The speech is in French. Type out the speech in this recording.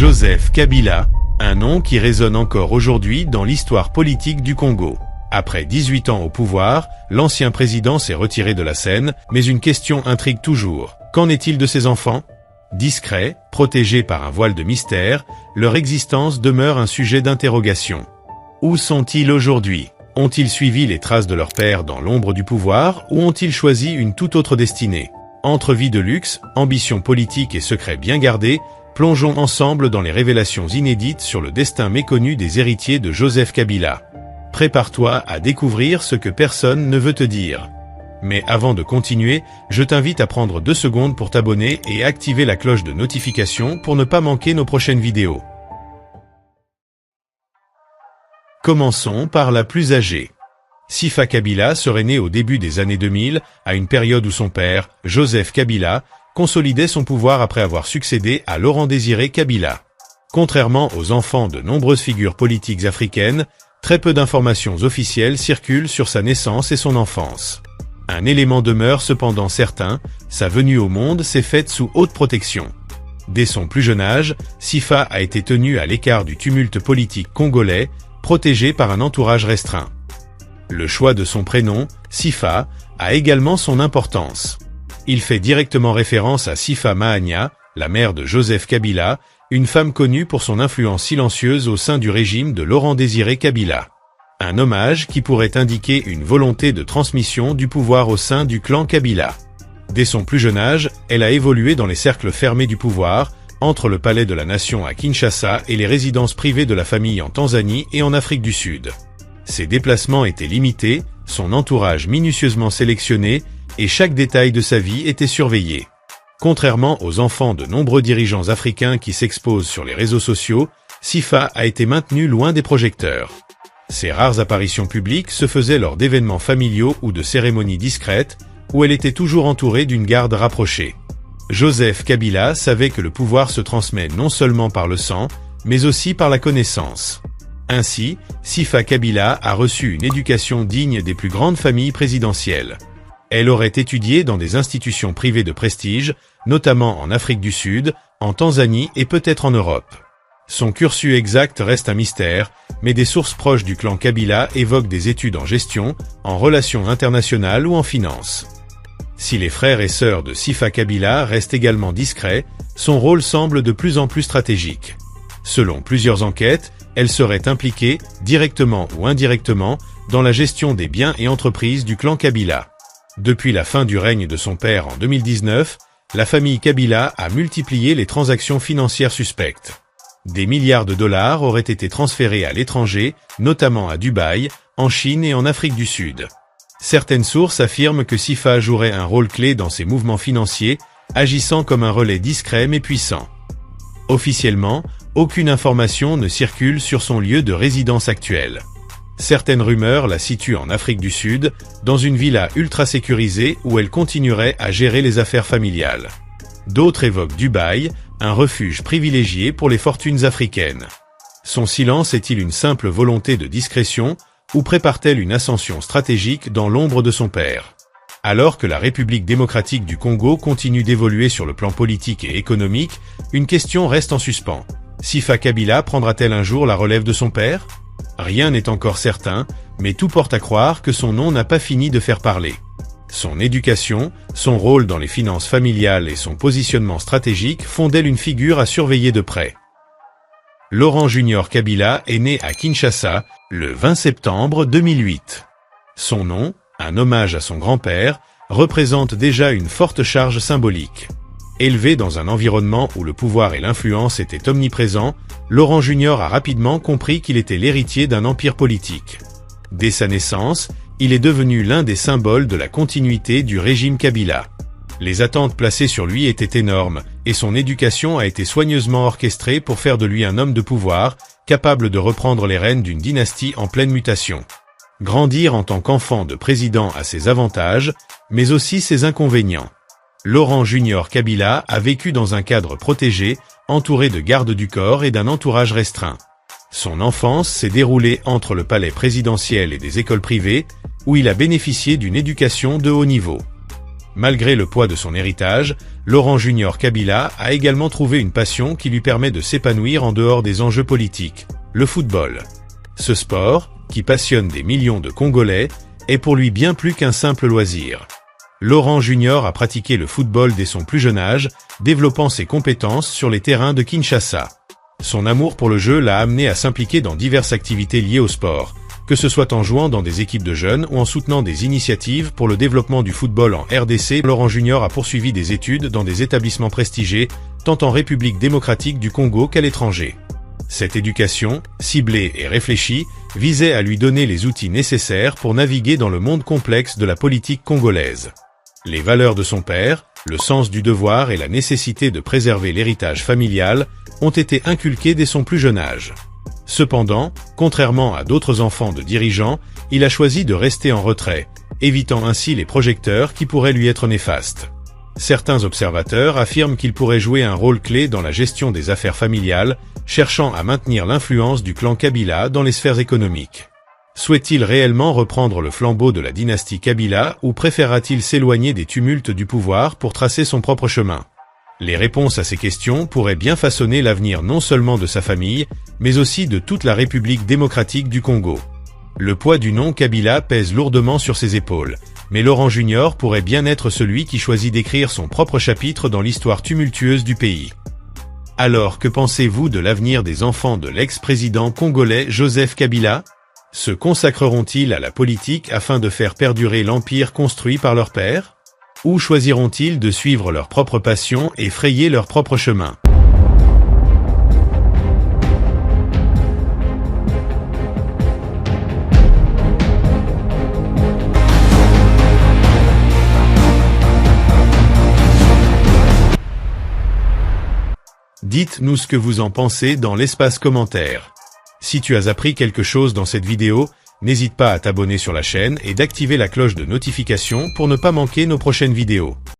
Joseph Kabila, un nom qui résonne encore aujourd'hui dans l'histoire politique du Congo. Après 18 ans au pouvoir, l'ancien président s'est retiré de la scène, mais une question intrigue toujours. Qu'en est-il de ses enfants? Discrets, protégés par un voile de mystère, leur existence demeure un sujet d'interrogation. Où sont-ils aujourd'hui? Ont-ils suivi les traces de leur père dans l'ombre du pouvoir ou ont-ils choisi une toute autre destinée? Entre vie de luxe, ambition politique et secrets bien gardés, plongeons ensemble dans les révélations inédites sur le destin méconnu des héritiers de Joseph Kabila. Prépare-toi à découvrir ce que personne ne veut te dire. Mais avant de continuer, je t'invite à prendre 2 secondes pour t'abonner et activer la cloche de notification pour ne pas manquer nos prochaines vidéos. Commençons par la plus âgée. Sifa Kabila serait né au début des années 2000, à une période où son père, Joseph Kabila, consolidait son pouvoir après avoir succédé à Laurent-Désiré Kabila. Contrairement aux enfants de nombreuses figures politiques africaines, très peu d'informations officielles circulent sur sa naissance et son enfance. Un élément demeure cependant certain, sa venue au monde s'est faite sous haute protection. Dès son plus jeune âge, Sifa a été tenu à l'écart du tumulte politique congolais, protégé par un entourage restreint. Le choix de son prénom, Sifa, a également son importance. Il fait directement référence à Sifa Mahania, la mère de Joseph Kabila, une femme connue pour son influence silencieuse au sein du régime de Laurent-Désiré Kabila. Un hommage qui pourrait indiquer une volonté de transmission du pouvoir au sein du clan Kabila. Dès son plus jeune âge, elle a évolué dans les cercles fermés du pouvoir, entre le palais de la nation à Kinshasa et les résidences privées de la famille en Tanzanie et en Afrique du Sud. Ses déplacements étaient limités, son entourage minutieusement sélectionné, et chaque détail de sa vie était surveillé. Contrairement aux enfants de nombreux dirigeants africains qui s'exposent sur les réseaux sociaux, Sifa a été maintenue loin des projecteurs. Ses rares apparitions publiques se faisaient lors d'événements familiaux ou de cérémonies discrètes, où elle était toujours entourée d'une garde rapprochée. Joseph Kabila savait que le pouvoir se transmet non seulement par le sang, mais aussi par la connaissance. Ainsi, Sifa Kabila a reçu une éducation digne des plus grandes familles présidentielles. Elle aurait étudié dans des institutions privées de prestige, notamment en Afrique du Sud, en Tanzanie et peut-être en Europe. Son cursus exact reste un mystère, mais des sources proches du clan Kabila évoquent des études en gestion, en relations internationales ou en finance. Si les frères et sœurs de Sifa Kabila restent également discrets, son rôle semble de plus en plus stratégique. Selon plusieurs enquêtes, elle serait impliquée, directement ou indirectement, dans la gestion des biens et entreprises du clan Kabila. Depuis la fin du règne de son père en 2019, la famille Kabila a multiplié les transactions financières suspectes. Des milliards de dollars auraient été transférés à l'étranger, notamment à Dubaï, en Chine et en Afrique du Sud. Certaines sources affirment que Sifa jouerait un rôle clé dans ces mouvements financiers, agissant comme un relais discret mais puissant. Officiellement, aucune information ne circule sur son lieu de résidence actuel. Certaines rumeurs la situent en Afrique du Sud, dans une villa ultra sécurisée où elle continuerait à gérer les affaires familiales. D'autres évoquent Dubaï, un refuge privilégié pour les fortunes africaines. Son silence est-il une simple volonté de discrétion, ou prépare-t-elle une ascension stratégique dans l'ombre de son père? Alors que la République démocratique du Congo continue d'évoluer sur le plan politique et économique, une question reste en suspens. Sifa Kabila prendra-t-elle un jour la relève de son père? Rien n'est encore certain, mais tout porte à croire que son nom n'a pas fini de faire parler. Son éducation, son rôle dans les finances familiales et son positionnement stratégique font d'elle une figure à surveiller de près. Laurent Junior Kabila est né à Kinshasa, le 20 septembre 2008. Son nom, un hommage à son grand-père, représente déjà une forte charge symbolique. Élevé dans un environnement où le pouvoir et l'influence étaient omniprésents, Laurent Junior a rapidement compris qu'il était l'héritier d'un empire politique. Dès sa naissance, il est devenu l'un des symboles de la continuité du régime Kabila. Les attentes placées sur lui étaient énormes, et son éducation a été soigneusement orchestrée pour faire de lui un homme de pouvoir, capable de reprendre les rênes d'une dynastie en pleine mutation. Grandir en tant qu'enfant de président a ses avantages, mais aussi ses inconvénients. Laurent Junior Kabila a vécu dans un cadre protégé, entouré de gardes du corps et d'un entourage restreint. Son enfance s'est déroulée entre le palais présidentiel et des écoles privées, où il a bénéficié d'une éducation de haut niveau. Malgré le poids de son héritage, Laurent Junior Kabila a également trouvé une passion qui lui permet de s'épanouir en dehors des enjeux politiques, le football. Ce sport, qui passionne des millions de Congolais, est pour lui bien plus qu'un simple loisir. Laurent Junior a pratiqué le football dès son plus jeune âge, développant ses compétences sur les terrains de Kinshasa. Son amour pour le jeu l'a amené à s'impliquer dans diverses activités liées au sport, que ce soit en jouant dans des équipes de jeunes ou en soutenant des initiatives pour le développement du football en RDC. Laurent Junior a poursuivi des études dans des établissements prestigieux, tant en République démocratique du Congo qu'à l'étranger. Cette éducation, ciblée et réfléchie, visait à lui donner les outils nécessaires pour naviguer dans le monde complexe de la politique congolaise. Les valeurs de son père, le sens du devoir et la nécessité de préserver l'héritage familial ont été inculqués dès son plus jeune âge. Cependant, contrairement à d'autres enfants de dirigeants, il a choisi de rester en retrait, évitant ainsi les projecteurs qui pourraient lui être néfastes. Certains observateurs affirment qu'il pourrait jouer un rôle clé dans la gestion des affaires familiales, cherchant à maintenir l'influence du clan Kabila dans les sphères économiques. Souhaite-t-il réellement reprendre le flambeau de la dynastie Kabila ou préférera-t-il s'éloigner des tumultes du pouvoir pour tracer son propre chemin? Les réponses à ces questions pourraient bien façonner l'avenir non seulement de sa famille, mais aussi de toute la République démocratique du Congo. Le poids du nom Kabila pèse lourdement sur ses épaules, mais Laurent Junior pourrait bien être celui qui choisit d'écrire son propre chapitre dans l'histoire tumultueuse du pays. Alors, que pensez-vous de l'avenir des enfants de l'ex-président congolais Joseph Kabila? Se consacreront-ils à la politique afin de faire perdurer l'empire construit par leur père? Ou choisiront-ils de suivre leur propre passion et frayer leur propre chemin? Dites-nous ce que vous en pensez dans l'espace commentaire. Si tu as appris quelque chose dans cette vidéo, n'hésite pas à t'abonner sur la chaîne et d'activer la cloche de notification pour ne pas manquer nos prochaines vidéos.